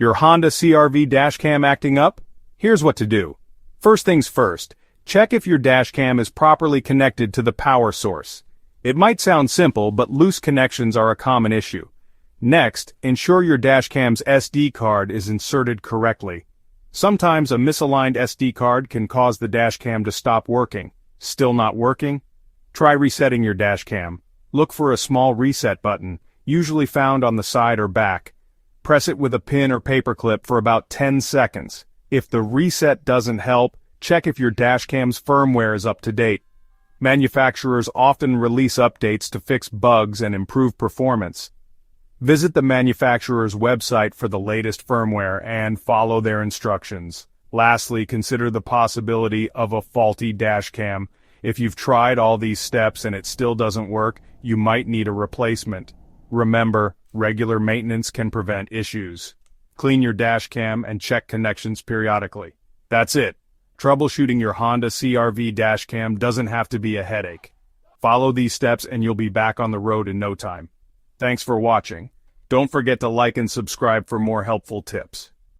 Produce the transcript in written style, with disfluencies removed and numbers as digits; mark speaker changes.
Speaker 1: Your Honda CRV dashcam acting up? Here's what to do. First things first, check if your dashcam is properly connected to the power source. It might sound simple, but loose connections are a common issue. Next, ensure your dashcam's SD card is inserted correctly. Sometimes a misaligned SD card can cause the dashcam to stop working. Still not working? Try resetting your dashcam. Look for a small reset button, usually found on the side or back. Press it with a pin or paperclip for about 10 seconds. If the reset doesn't help, check if your dashcam's firmware is up to date. Manufacturers often release updates to fix bugs and improve performance. Visit the manufacturer's website for the latest firmware and follow their instructions. Lastly, consider the possibility of a faulty dashcam. If you've tried all these steps and it still doesn't work, you might need a replacement. Remember, regular maintenance can prevent issues. Clean your dashcam and check connections periodically. That's it. Troubleshooting your Honda CR-V dashcam doesn't have to be a headache. Follow these steps and you'll be back on the road in no time. Thanks for watching. Don't forget to like and subscribe for more helpful tips.